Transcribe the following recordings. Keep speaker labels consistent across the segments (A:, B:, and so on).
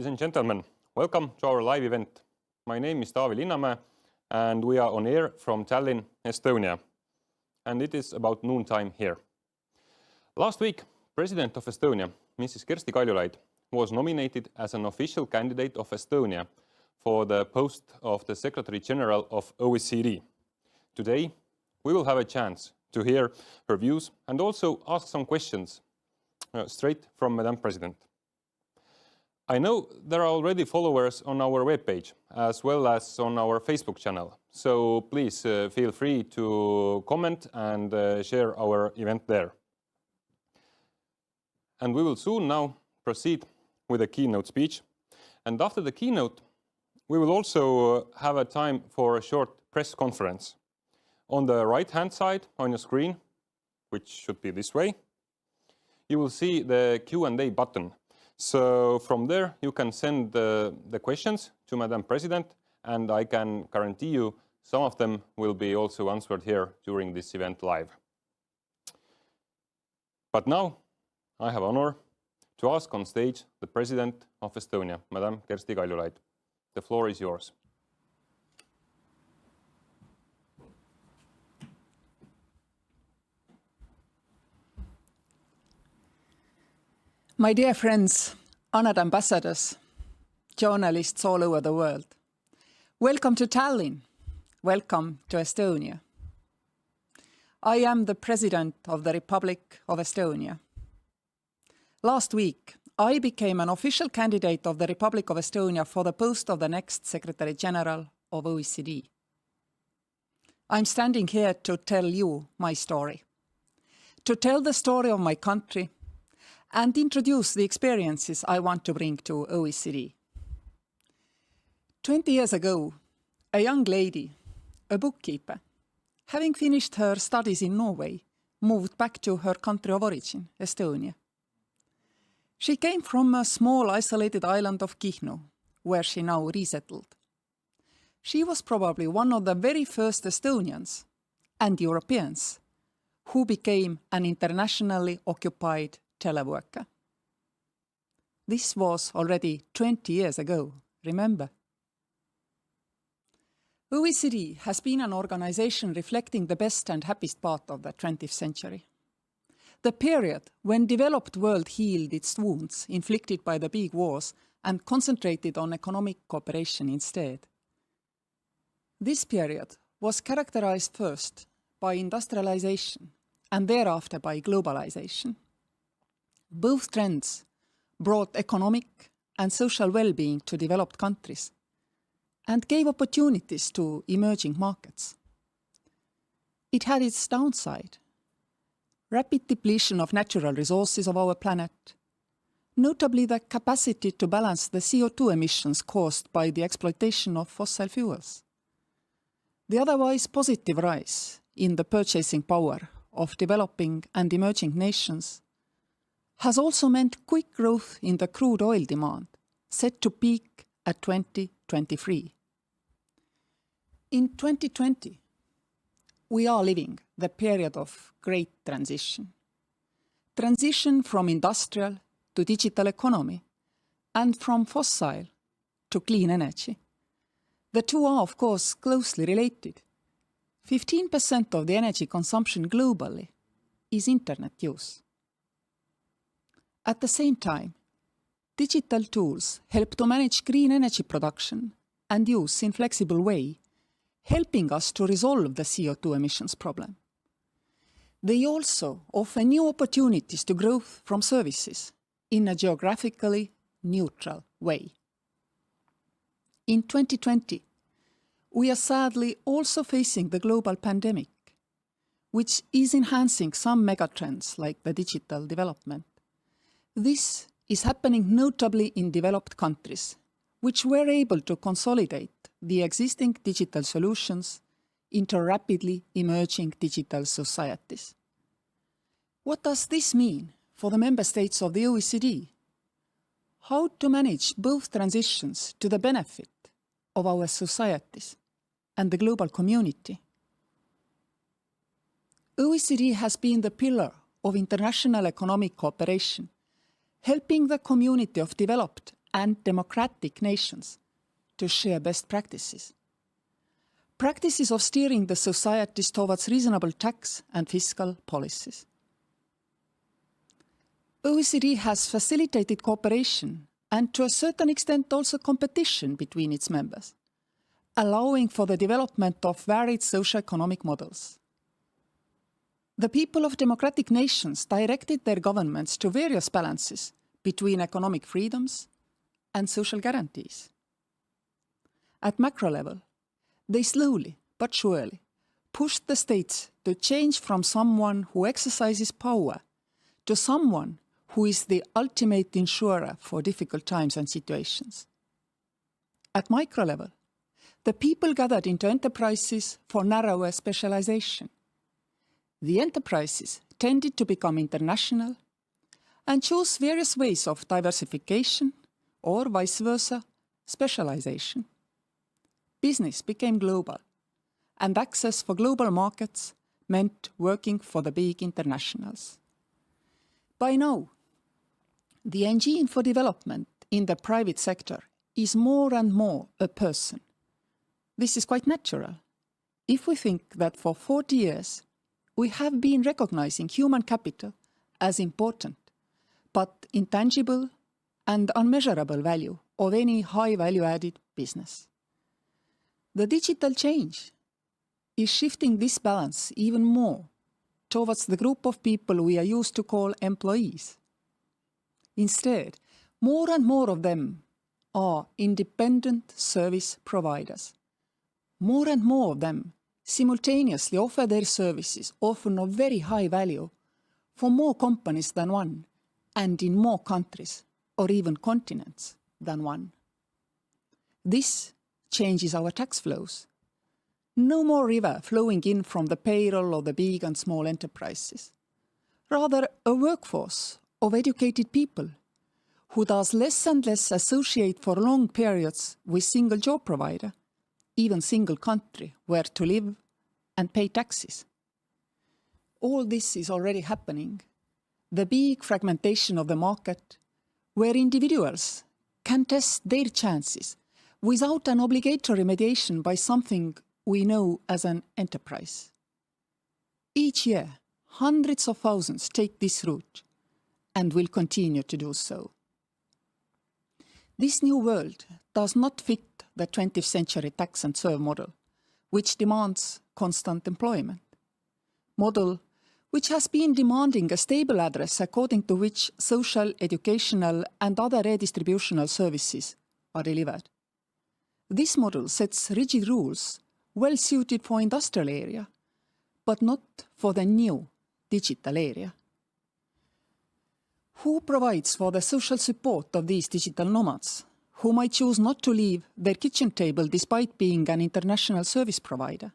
A: Ladies and gentlemen, welcome to our live event. My name is Taavi Linnamäe and we are on air from Tallinn, Estonia. And it is about noontime here. Last week, President of Estonia, Mrs. Kersti Kaljulaid, was nominated as an official candidate of Estonia for the post of the Secretary General of OECD. Today, we will have a chance to hear her views and also ask some questions straight from Madam President. I know there are already followers on our webpage as well as on our Facebook channel, so please feel free to comment and share our event there. And we will soon now proceed with a keynote speech. And after the keynote, we will also have a time for a short press conference. On the right-hand side on your screen, which should be this way, you will see the Q&A button. So from there, you can send the questions to Madam President, and I can guarantee you some of them will be also answered here during this event live. But now, I have honor to ask on stage the President of Estonia, Madam Kersti Kaljulaid. The floor is yours.
B: My dear friends, honored ambassadors, journalists all over the world, welcome to Tallinn, welcome to Estonia. I am the President of the Republic of Estonia. Last week, I became an official candidate of the Republic of Estonia for the post of the next Secretary General of OECD. I'm standing here to tell you my story, to tell the story of my country, and introduce the experiences I want to bring to OECD. 20 years ago, a young lady, a bookkeeper, having finished her studies in Norway, moved back to her country of origin, Estonia. She came from a small isolated island of Kihnu, where she now resettled. She was probably one of the very first Estonians and Europeans who became an internationally occupied teleworker. This was already 20 years ago, remember? OECD has been an organization reflecting the best and happiest part of the 20th century. The period when developed world healed its wounds inflicted by the big wars and concentrated on economic cooperation instead. This period was characterized first by industrialization and thereafter by globalization. Both trends brought economic and social well-being to developed countries and gave opportunities to emerging markets. It had its downside: rapid depletion of natural resources of our planet, notably the capacity to balance the CO2 emissions caused by the exploitation of fossil fuels. The otherwise positive rise in the purchasing power of developing and emerging nations has also meant quick growth in the crude oil demand, set to peak at 2023. In 2020, we are living the period of great transition. Transition from industrial to digital economy and from fossil to clean energy. The two are, of course, closely related. 15% of the energy consumption globally is internet use. At the same time, digital tools help to manage green energy production and use in flexible way, helping us to resolve the CO2 emissions problem. They also offer new opportunities to growth from services in a geographically neutral way. In 2020, we are sadly also facing the global pandemic, which is enhancing some megatrends like the digital development. This is happening notably in developed countries, which were able to consolidate the existing digital solutions into rapidly emerging digital societies. What does this mean for the member states of the OECD? How to manage both transitions to the benefit of our societies and the global community? OECD has been the pillar of international economic cooperation, helping the community of developed and democratic nations to share best practices. Practices of steering the societies towards reasonable tax and fiscal policies. OECD has facilitated cooperation and to a certain extent also competition between its members, allowing for the development of varied socio-economic models. The people of democratic nations directed their governments to various balances between economic freedoms and social guarantees. At macro level, they slowly but surely pushed the states to change from someone who exercises power to someone who is the ultimate insurer for difficult times and situations. At micro level, the people gathered into enterprises for narrower specialization. The enterprises tended to become international and chose various ways of diversification or vice versa, specialization. Business became global, and access for global markets meant working for the big internationals. By now, the engine for development in the private sector is more and more a person. This is quite natural if we think that for 40 years we have been recognizing human capital as important, but intangible and unmeasurable value of any high value-added business. The digital change is shifting this balance even more towards the group of people we are used to call employees. Instead, more and more of them are independent service providers. More and more of them simultaneously offer their services, often of very high value, for more companies than one, and in more countries or even continents than one. This changes our tax flows. No more river flowing in from the payroll of the big and small enterprises. Rather, a workforce of educated people who does less and less associate for long periods with single job provider, even single country where to live and pay taxes. All this is already happening. The big fragmentation of the market, where individuals can test their chances without an obligatory mediation by something we know as an enterprise. Each year, hundreds of thousands take this route and will continue to do so. This new world does not fit the 20th century tax and serve model, which demands constant employment. Model which has been demanding a stable address according to which social, educational and other redistributional services are delivered. This model sets rigid rules well suited for industrial area, but not for the new digital area. Who provides for the social support of these digital nomads, who might choose not to leave their kitchen table despite being an international service provider?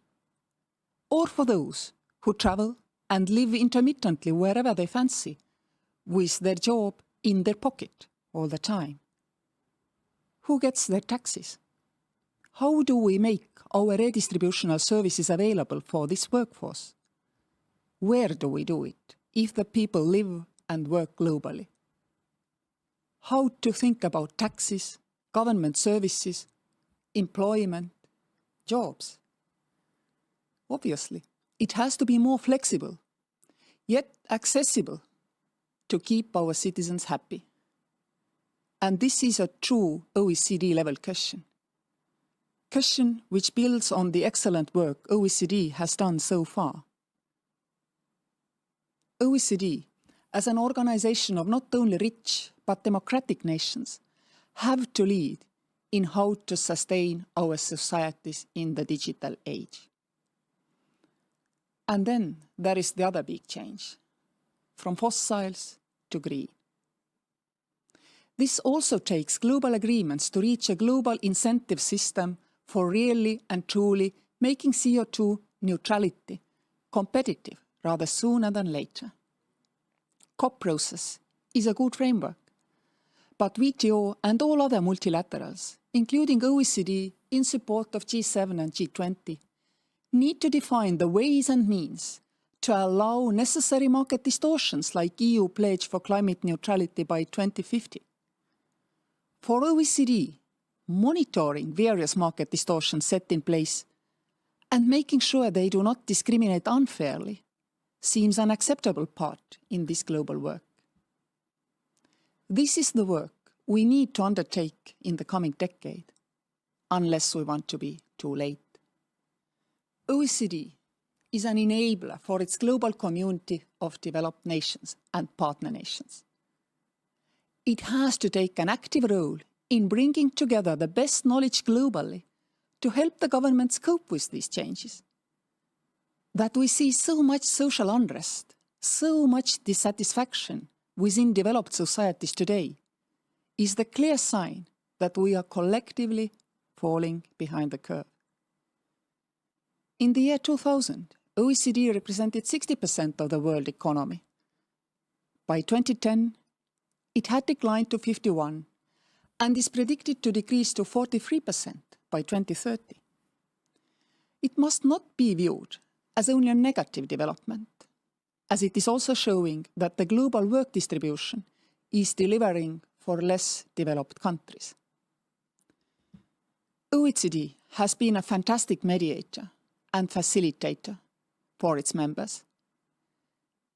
B: Or for those who travel and live intermittently wherever they fancy, with their job in their pocket all the time? Who gets their taxes? How do we make our redistributional services available for this workforce? Where do we do it if the people live and work globally? How to think about taxes, government services, employment, jobs? Obviously, it has to be more flexible, yet accessible, to keep our citizens happy. And this is a true OECD-level question. Question which builds on the excellent work OECD has done so far. OECD, as an organization of not only rich but democratic nations, have to lead in how to sustain our societies in the digital age. And then there is the other big change, from fossils to green. This also takes global agreements to reach a global incentive system for really and truly making CO2 neutrality competitive rather sooner than later. COP process is a good framework, but WTO and all other multilaterals, including OECD in support of G7 and G20, need to define the ways and means to allow necessary market distortions like EU pledge for climate neutrality by 2050. For OECD, monitoring various market distortions set in place and making sure they do not discriminate unfairly seems an acceptable part in this global work. This is the work we need to undertake in the coming decade, unless we want to be too late. OECD is an enabler for its global community of developed nations and partner nations. It has to take an active role in bringing together the best knowledge globally to help the governments cope with these changes. That we see so much social unrest, so much dissatisfaction within developed societies today is the clear sign that we are collectively falling behind the curve. In the year 2000, OECD represented 60% of the world economy. By 2010, it had declined to 51% and is predicted to decrease to 43% by 2030. It must not be viewed as only a negative development, as it is also showing that the global work distribution is delivering for less developed countries. OECD has been a fantastic mediator and facilitator for its members.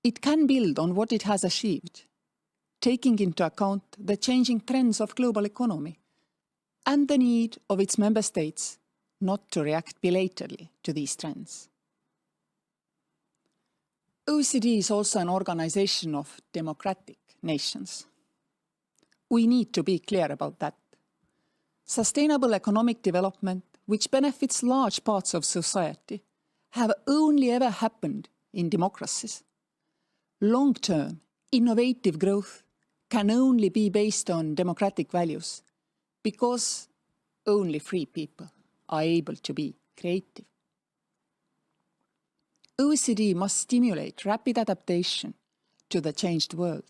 B: It can build on what it has achieved, taking into account the changing trends of global economy and the need of its member states not to react belatedly to these trends. OECD is also an organization of democratic nations. We need to be clear about that. Sustainable economic development, which benefits large parts of society, have only ever happened in democracies. Long-term, innovative growth can only be based on democratic values because only free people are able to be creative. OECD must stimulate rapid adaptation to the changed world.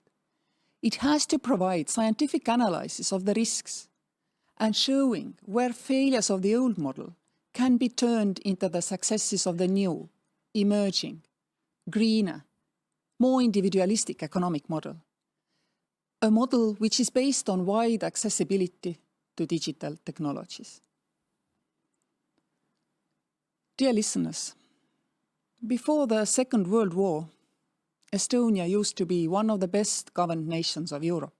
B: It has to provide scientific analysis of the risks and showing where failures of the old model can be turned into the successes of the new, emerging, greener, more individualistic economic model. A model which is based on wide accessibility to digital technologies. Dear listeners, before the Second World War, Estonia used to be one of the best governed nations of Europe,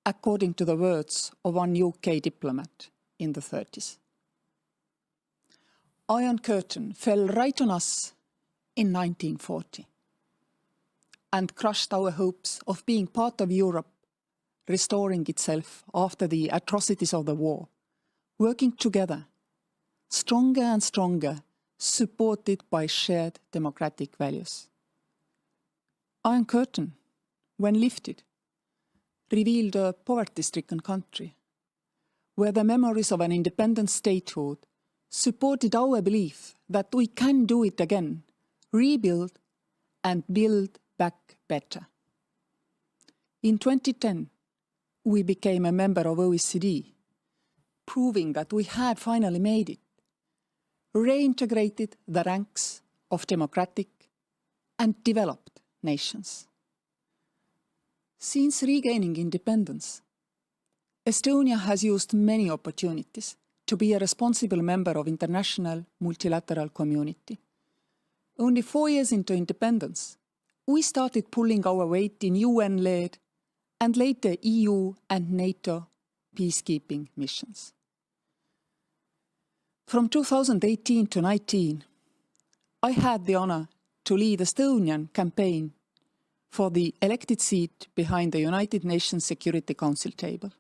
B: according to the words of one UK diplomat in the 30s. Iron Curtain fell right on us in 1940 and crushed our hopes of being part of Europe, restoring itself after the atrocities of the war, working together, stronger and stronger, supported by shared democratic values. Iron Curtain, when lifted, revealed a poverty-stricken country, where the memories of an independent statehood supported our belief that we can do it again, rebuild and build back better. In 2010, we became a member of OECD, proving that we had finally made it, reintegrated the ranks of democratic and developed nations. Since regaining independence, Estonia has used many opportunities to be a responsible member of international multilateral community. Only 4 years into independence, we started pulling our weight in UN-led and later EU and NATO peacekeeping missions. From 2018 to 2019, I had the honor to lead the Estonian campaign for the elected seat behind the United Nations Security Council table.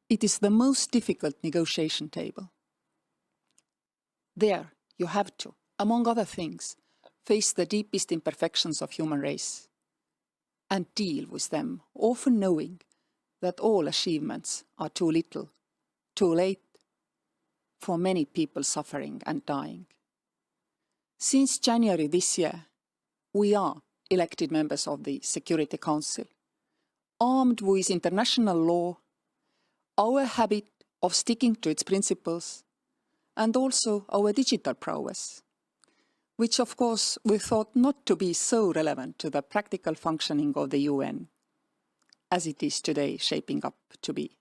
B: It is the most difficult negotiation table. There, you have to, among other things, face the deepest imperfections of human race and deal with them, often knowing that all achievements are too little, too late, for many people suffering and dying. Since January this year, we are elected members of the Security Council, armed with international law, our habit of sticking to its principles, and also our digital prowess, which of course we thought not to be so relevant to the practical functioning of the UN, as it is today shaping up to be.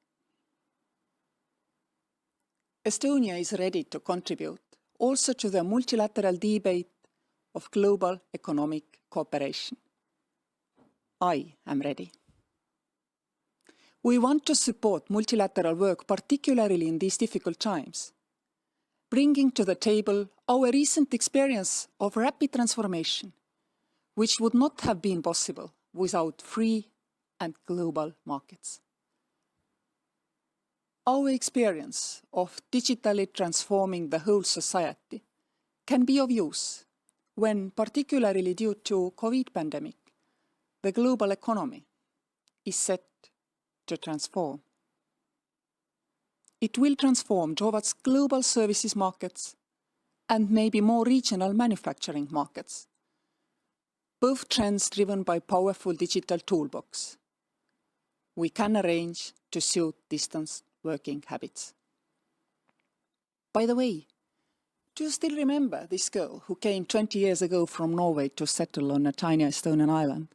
B: Estonia is ready to contribute also to the multilateral debate of global economic cooperation. I am ready. We want to support multilateral work, particularly in these difficult times, bringing to the table our recent experience of rapid transformation, which would not have been possible without free and global markets. Our experience of digitally transforming the whole society can be of use when, particularly due to COVID pandemic, the global economy is set to transform. It will transform towards global services markets and maybe more regional manufacturing markets, both trends driven by powerful digital toolbox. We can arrange to suit distance working habits. By the way, do you still remember this girl who came 20 years ago from Norway to settle on a tiny Estonian island?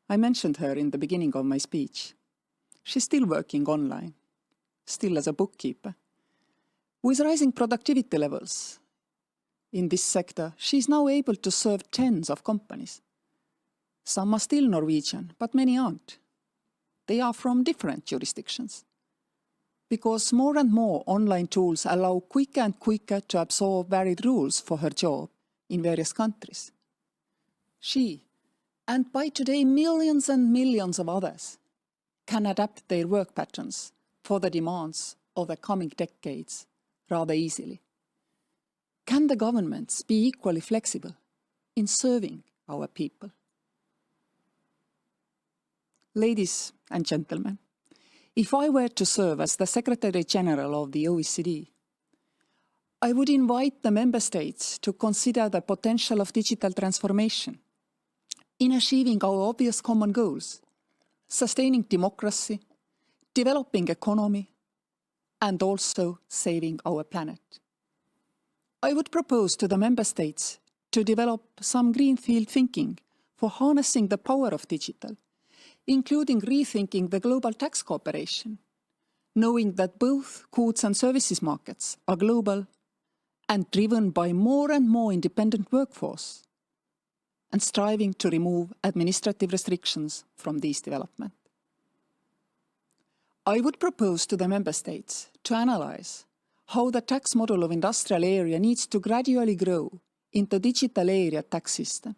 B: I mentioned her in the beginning of my speech. She's still working online, still as a bookkeeper. With rising productivity levels in this sector, she's now able to serve tens of companies. Some are still Norwegian, but many aren't. They are from different jurisdictions. Because more and more online tools allow quicker and quicker to absorb varied rules for her job in various countries. She, and by today millions and millions of others, can adapt their work patterns for the demands of the coming decades rather easily. Can the governments be equally flexible in serving our people? Ladies and gentlemen, if I were to serve as the Secretary General of the OECD, I would invite the member states to consider the potential of digital transformation in achieving our obvious common goals, sustaining democracy, developing economy, and also saving our planet. I would propose to the member states to develop some greenfield thinking for harnessing the power of digital, including rethinking the global tax cooperation, knowing that both goods and services markets are global and driven by more and more independent workforce, and striving to remove administrative restrictions from these development. I would propose to the member states to analyze how the tax model of industrial area needs to gradually grow into digital area tax system,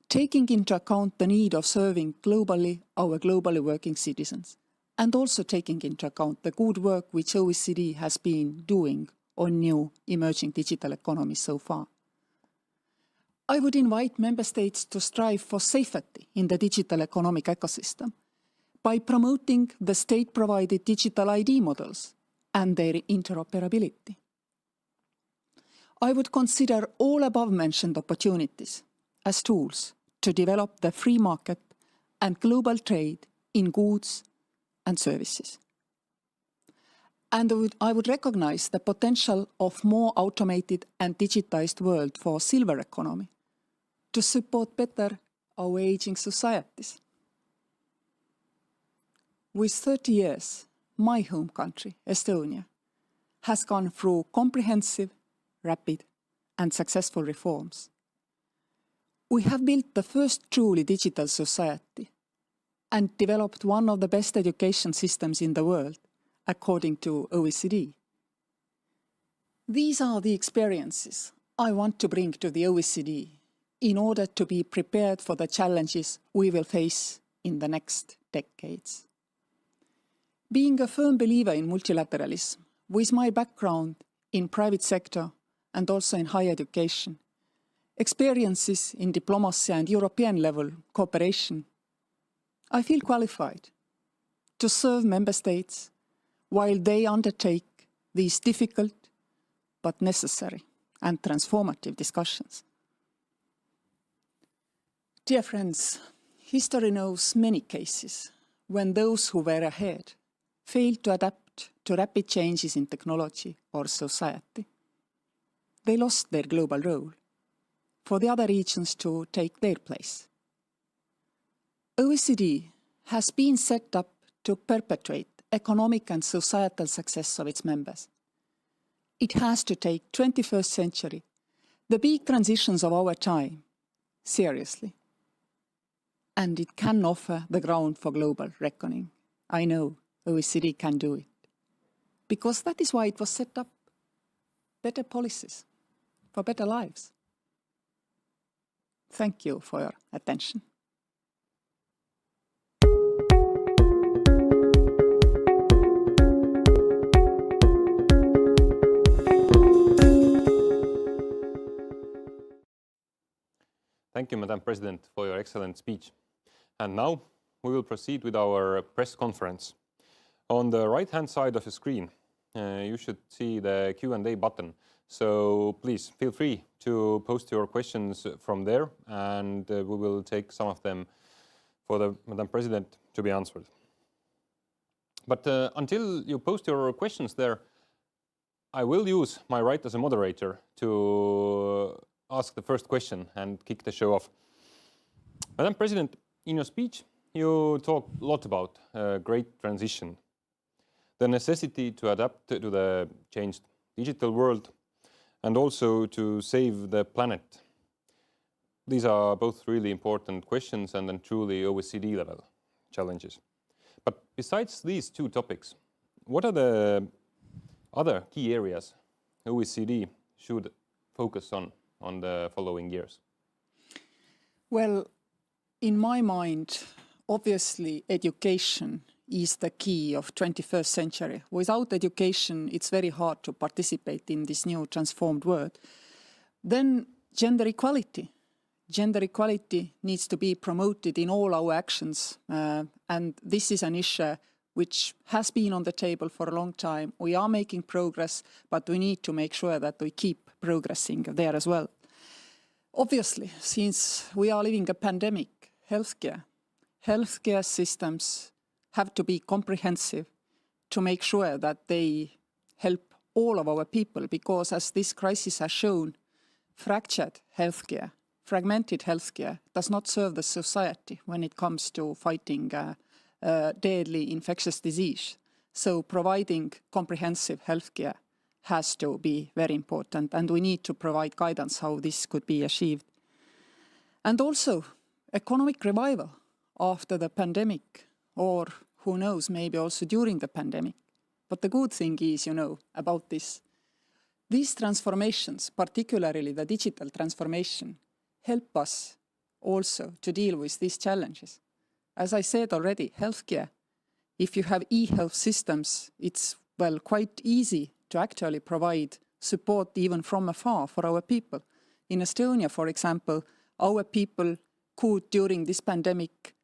B: taking into account the need of serving globally our globally working citizens, and also taking into account the good work which OECD has been doing on new emerging digital economies so far. I would invite member states to strive for safety in the digital economic ecosystem by promoting the state-provided digital ID models and their interoperability. I would consider all above-mentioned opportunities as tools to develop the free market and global trade in goods and services. And I would recognize the potential of more automated and digitized world for silver economy to support better our aging societies. With 30 years, my home country, Estonia, has gone through comprehensive, rapid, and successful reforms. We have built the first truly digital society and developed one of the best education systems in the world, according to OECD. These are the experiences I want to bring to the OECD in order to be prepared for the challenges we will face in the next decades. Being a firm believer in multilateralism, with my background in private sector and also in higher education, experiences in diplomacy and European level cooperation, I feel qualified to serve member states while they undertake these difficult but necessary and transformative discussions. Dear friends, history knows many cases when those who were ahead failed to adapt to rapid changes in technology or society. They lost their global role for the other regions to take their place. OECD has been set up to perpetuate economic and societal success of its members. It has to take 21st century, the big transitions of our time, seriously. And it can offer the ground for global reckoning. I know OECD can do it. Because that is why it was set up. Better policies for better lives. Thank you for your attention.
A: Thank you, Madam President, for your excellent speech. And now we will proceed with our press conference. On the right-hand side of the screen, you should see the Q&A button. So please feel free to post your questions from there, and we will take some of them for the Madam President to be answered. But until you post your questions there, I will use my right as a moderator to ask the first question and kick the show off. Madam President, in your speech, you talked a lot about great transition, the necessity to adapt to the changed digital world, and also to save the planet. These are both really important questions and then truly OECD level challenges. But besides these two topics, what are the other key areas OECD should focus on the following years?
B: Well, in my mind, obviously education is the key of 21st century. Without education, it's very hard to participate in this new transformed world. Then gender equality. Gender equality needs to be promoted in all our actions. And this is an issue which has been on the table for a long time. We are making progress, but we need to make sure that we keep progressing there as well. Obviously, since we are living a pandemic, healthcare systems have to be comprehensive to make sure that they help all of our people, because as this crisis has shown, fragmented healthcare does not serve the society when it comes to fighting deadly infectious disease. So providing comprehensive healthcare has to be very important, and we need to provide guidance how this could be achieved. And also economic revival after the pandemic, or who knows, maybe also during the pandemic. But the good thing is, about these transformations, particularly the digital transformation, help us also to deal with these challenges. As I said already, healthcare, if you have e-health systems, it's, quite easy to actually provide support even from afar for our people. In Estonia, for example, our people could, during this pandemic,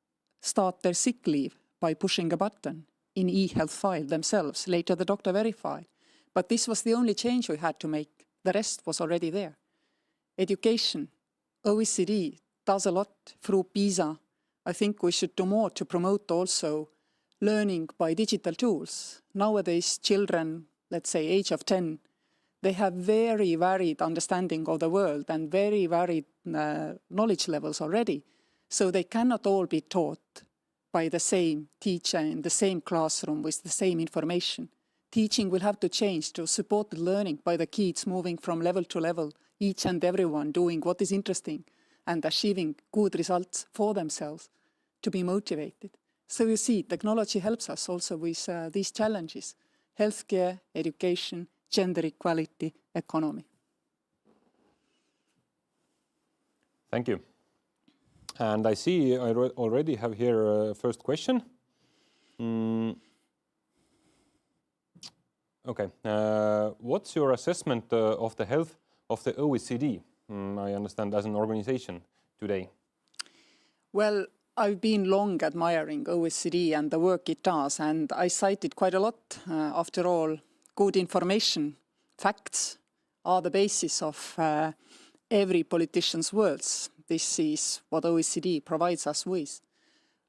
B: start their sick leave by pushing a button in e-health file themselves. Later the doctor verified. But this was the only change we had to make. The rest was already there. Education. OECD does a lot through PISA. I think we should do more to promote also learning by digital tools. Nowadays, children, let's say age of 10, they have very varied understanding of the world and very varied knowledge levels already. So they cannot all be taught by the same teacher in the same classroom with the same information. Teaching will have to change to support the learning by the kids, moving from level to level, each and everyone doing what is interesting and achieving good results for themselves to be motivated. So you see, technology helps us also with these challenges: healthcare, education, gender equality, economy.
A: Thank you. And I see I already have here a first question. Okay. What's your assessment of the health of the OECD, I understand, as an organization today?
B: Well, I've been long admiring OECD and the work it does, and I cited quite a lot. After all, good information, facts, are the basis of every politician's words. This is what OECD provides us with.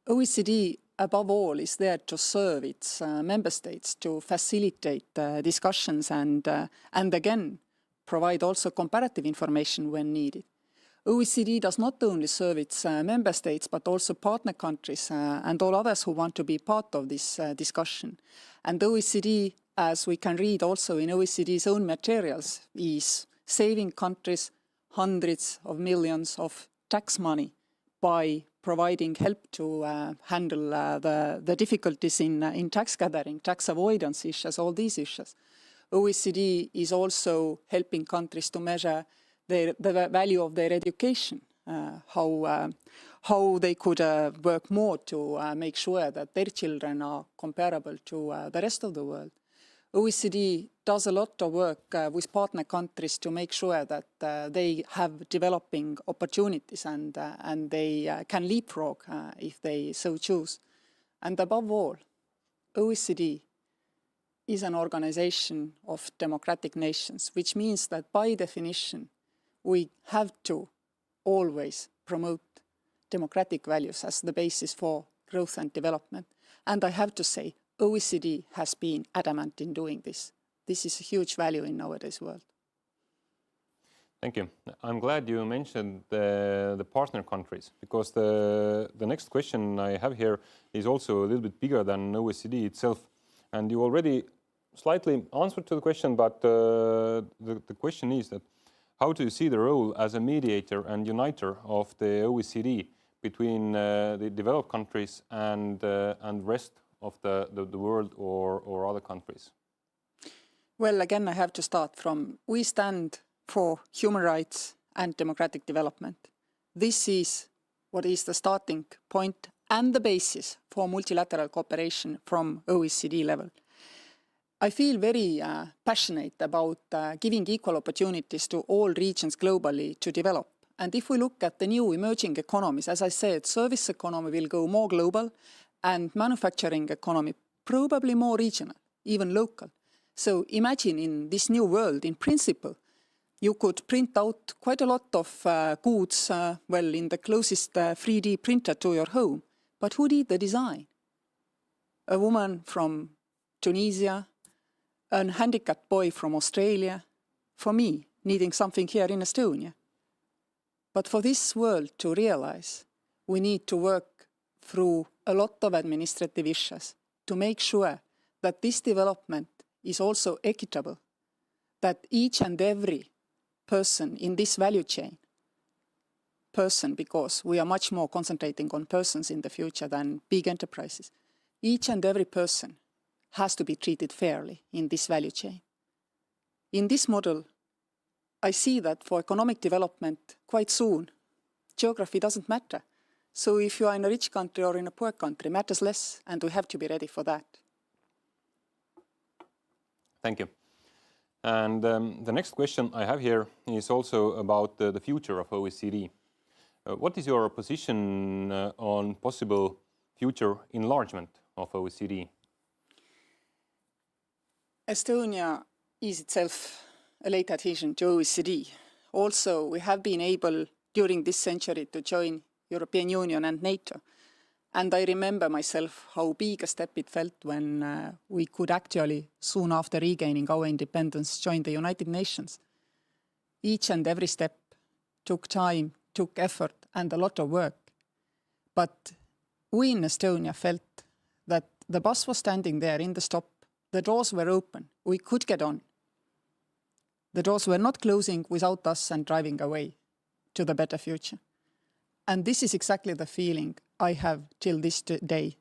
B: OECD, above all, is there to serve its member states, to facilitate discussions and again, provide also comparative information when needed. OECD does not only serve its member states, but also partner countries and all others who want to be part of this discussion. And OECD as we can read also in OECD's own materials, is saving countries hundreds of millions of tax money by providing help to handle the difficulties in tax gathering, tax avoidance issues, all these issues. OECD is also helping countries to measure the value of their education, how they could work more to make sure that their children are comparable to the rest of the world. OECD does a lot of work with partner countries to make sure that they have developing opportunities and they can leapfrog if they so choose. And above all, OECD is an organization of democratic nations, which means that by definition, we have to always promote democratic values as the basis for growth and development. And I have to say, OECD has been adamant in doing this. This is a huge value in nowadays world.
A: Thank you. I'm glad you mentioned the partner countries, because the next question I have here is also a little bit bigger than OECD itself. And you already slightly answered to the question, but the question is that how do you see the role as a mediator and uniter of the OECD between the developed countries and rest of the world or other countries?
B: Well, again, I have to start from, we stand for human rights and democratic development. This is what is the starting point and the basis for multilateral cooperation from OECD level. I feel very passionate about giving equal opportunities to all regions globally to develop. And if we look at the new emerging economies, as I said, service economy will go more global and manufacturing economy probably more regional, even local. So imagine in this new world, in principle, you could print out quite a lot of goods, well, in the closest 3D printer to your home. But who did the design? A woman from Tunisia, a handicapped boy from Australia, for me, needing something here in Estonia. But for this world to realize, we need to work through a lot of administrative issues to make sure that this development is also equitable, that each and every person in this value chain, because we are much more concentrating on persons in the future than big enterprises, each and every person has to be treated fairly in this value chain. In this model, I see that for economic development quite soon, geography doesn't matter. So if you are in a rich country or in a poor country, matters less, and we have to be ready for that.
A: Thank you. And the next question I have here is also about the future of OECD. What is your position on possible future enlargement of OECD?
B: Estonia is itself a late adhesion to OECD. Also, we have been able during this century to join European Union and NATO. And I remember myself how big a step it felt when we could actually, soon after regaining our independence, join the United Nations. Each and every step took time, took effort, and a lot of work. But we in Estonia felt that the bus was standing there in the stop, the doors were open, we could get on. The doors were not closing without us and driving away to the better future. And this is exactly the feeling I have till this day.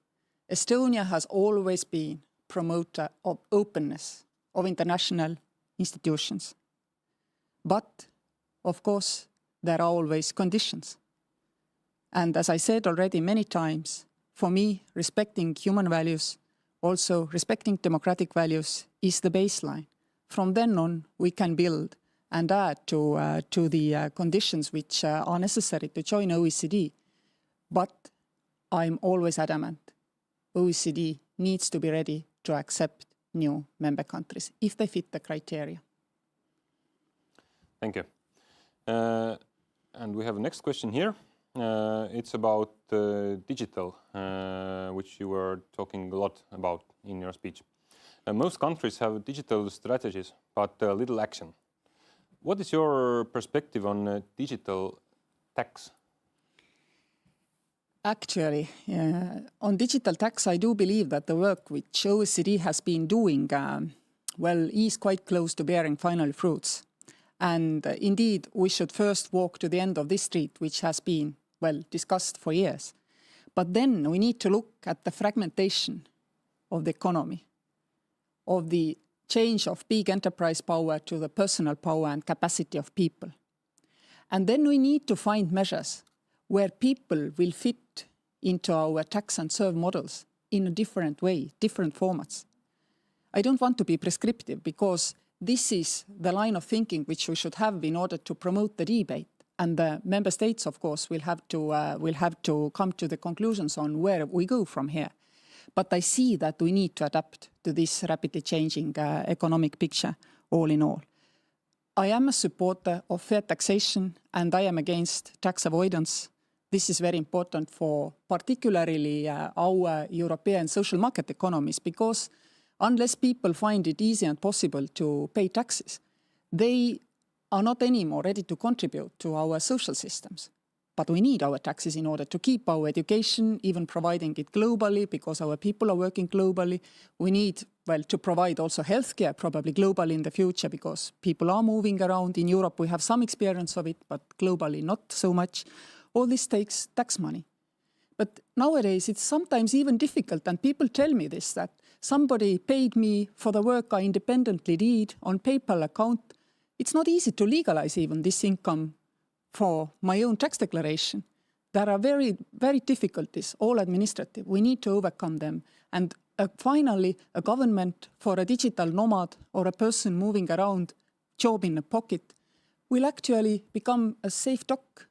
B: Estonia has always been a promoter of openness of international institutions. But, of course, there are always conditions. And as I said already many times, for me, respecting human values, also respecting democratic values, is the baseline. From then on, we can build and add to the conditions which are necessary to join OECD. But I'm always adamant, OECD needs to be ready to accept new member countries if they fit the criteria.
A: Thank you. And we have a next question here. It's about digital, which you were talking a lot about in your speech. Most countries have digital strategies, but little action. What is your perspective on digital tax?
B: Actually, on digital tax, I do believe that the work which OECD has been doing is quite close to bearing final fruits. And indeed, we should first walk to the end of this street, which has been, discussed for years. But then we need to look at the fragmentation of the economy, of the change of big enterprise power to the personal power and capacity of people. And then we need to find measures where people will fit into our tax and serve models in a different way, different formats. I don't want to be prescriptive because this is the line of thinking which we should have in order to promote the debate. And the member states, of course, will have to come to the conclusions on where we go from here. But I see that we need to adapt to this rapidly changing economic picture, all in all. I am a supporter of fair taxation and I am against tax avoidance. This is very important for particularly our European social market economies, because unless people find it easy and possible to pay taxes, they are not anymore ready to contribute to our social systems. But we need our taxes in order to keep our education, even providing it globally, because our people are working globally. We need, to provide also healthcare, probably globally in the future, because people are moving around. In Europe, we have some experience of it, but globally not so much. All this takes tax money. But nowadays, it's sometimes even difficult, and people tell me this, that somebody paid me for the work I independently did on PayPal account. It's not easy to legalize even this income for my own tax declaration. There are very, very difficulties, all administrative. We need to overcome them. And finally, a government for a digital nomad or a person moving around, job in a pocket, will actually become a safe dock.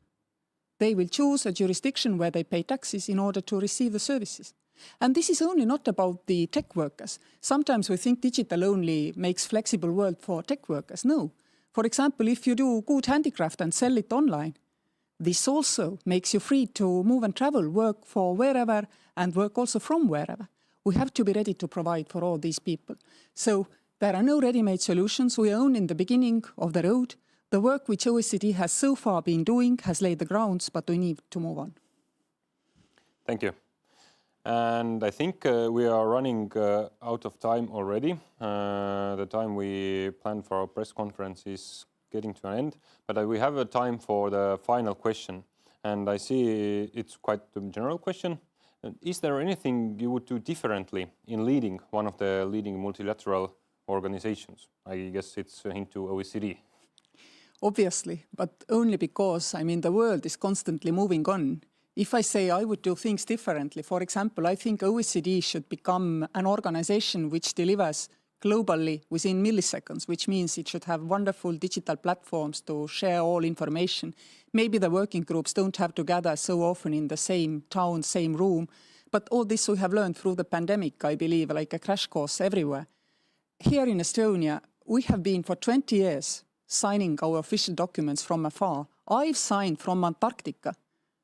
B: They will choose a jurisdiction where they pay taxes in order to receive the services. And this is only not about the tech workers. Sometimes we think digital only makes flexible world for tech workers. No. For example, if you do good handicraft and sell it online, this also makes you free to move and travel, work for wherever and work also from wherever. We have to be ready to provide for all these people. So there are no ready-made solutions. We are only in the beginning of the road. The work which OECD has so far been doing has laid the grounds, but we need to move on.
A: Thank you. And I think we are running out of time already. The time we planned for our press conference is getting to an end, but we have a time for the final question. And I see it's quite a general question. Is there anything you would do differently in leading one of the leading multilateral organizations? I guess it's a hint to OECD.
B: Obviously, but only because, the world is constantly moving on. If I say I would do things differently, for example, I think OECD should become an organization which delivers globally within milliseconds, which means it should have wonderful digital platforms to share all information. Maybe the working groups don't have to gather so often in the same town, same room, but all this we have learned through the pandemic, I believe, like a crash course everywhere. Here in Estonia, we have been for 20 years signing our official documents from afar. I've signed from Antarctica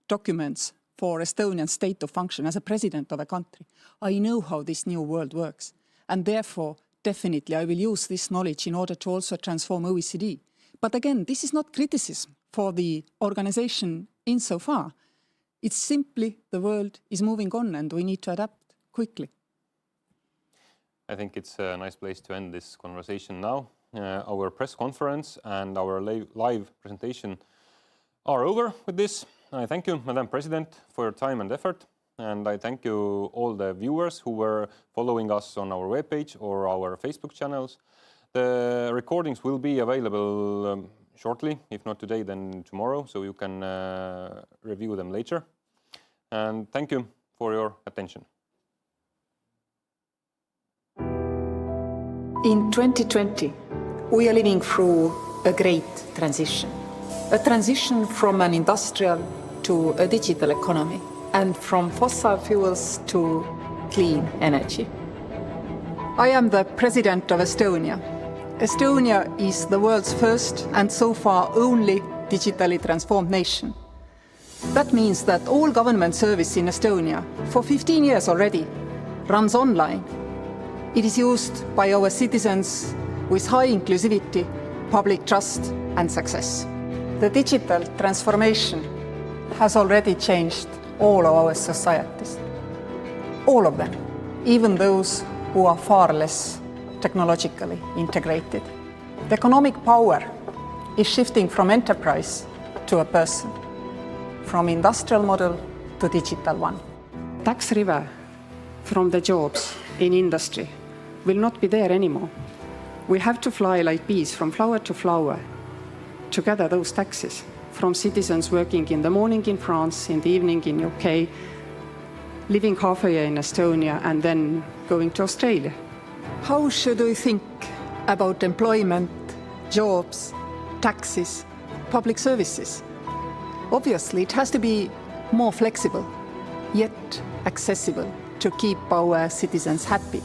B: documents for Estonian state to function as a president of a country. I know how this new world works. And therefore, definitely, I will use this knowledge in order to also transform OECD. But again, this is not criticism for the organization insofar. It's simply the world is moving on and we need to adapt quickly.
A: I think it's a nice place to end this conversation now. Our press conference and our live presentation are over with this. I thank you, Madam President, for your time and effort. And I thank you all the viewers who were following us on our webpage or our Facebook channels. The recordings will be available shortly, if not today, then tomorrow, so you can review them later. And thank you for your attention.
B: In 2020, we are living through a great transition. A transition from an industrial to a digital economy, and from fossil fuels to clean energy. I am the President of Estonia. Estonia is the world's first and so far only digitally transformed nation. That means that all government service in Estonia, for 15 years already, runs online. It is used by our citizens with high inclusivity, public trust and success. The digital transformation has already changed all of our societies. All of them, even those who are far less technologically integrated. The economic power is shifting from enterprise to a person, from industrial model to digital one.
C: Tax river from the jobs in industry will not be there anymore. We have to fly like bees from flower to flower to gather those taxes from citizens working in the morning in France, in the evening in UK, living half a year in Estonia and then going to Australia.
B: How should we think about employment, jobs, taxes, public services? Obviously, it has to be more flexible, yet accessible to keep our citizens happy.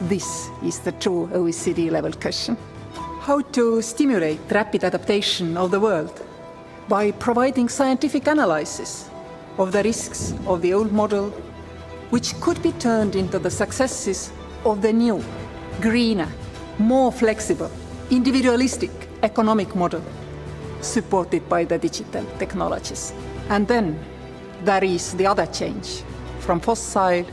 B: This is the true OECD level question. How to stimulate rapid adaptation of the world? By providing scientific analysis of the risks of the old model, which could be turned into the successes of the new, greener, more flexible, individualistic economic model, supported by the digital technologies. And then there is the other change, from fossil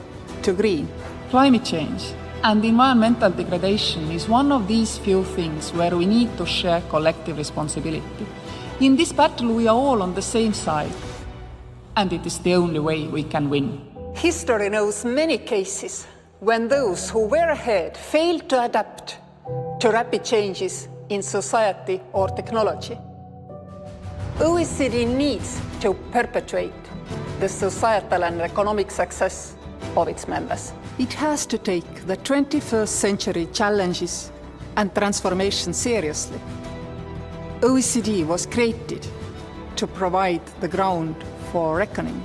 B: to green. Climate change and environmental degradation is one of these few things where we need to share collective responsibility. In this battle, we are all on the same side, and it is the only way we can win. History knows many cases when those who were ahead failed to adapt to rapid changes in society or technology. OECD needs to perpetuate the societal and economic success of its members. It has to take the 21st century challenges and transformation seriously. OECD was created to provide the ground for reckoning,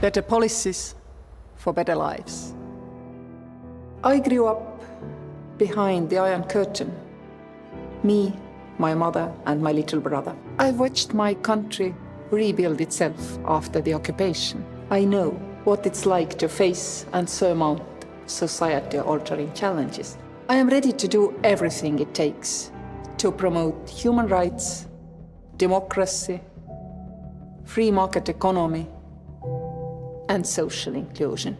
B: better policies for better lives. I grew up behind the Iron Curtain. Me, my mother, and my little brother. I watched my country rebuild itself after the occupation. I know what it's like to face and surmount society-altering challenges. I am ready to do everything it takes to promote human rights, democracy, free market economy, and social inclusion.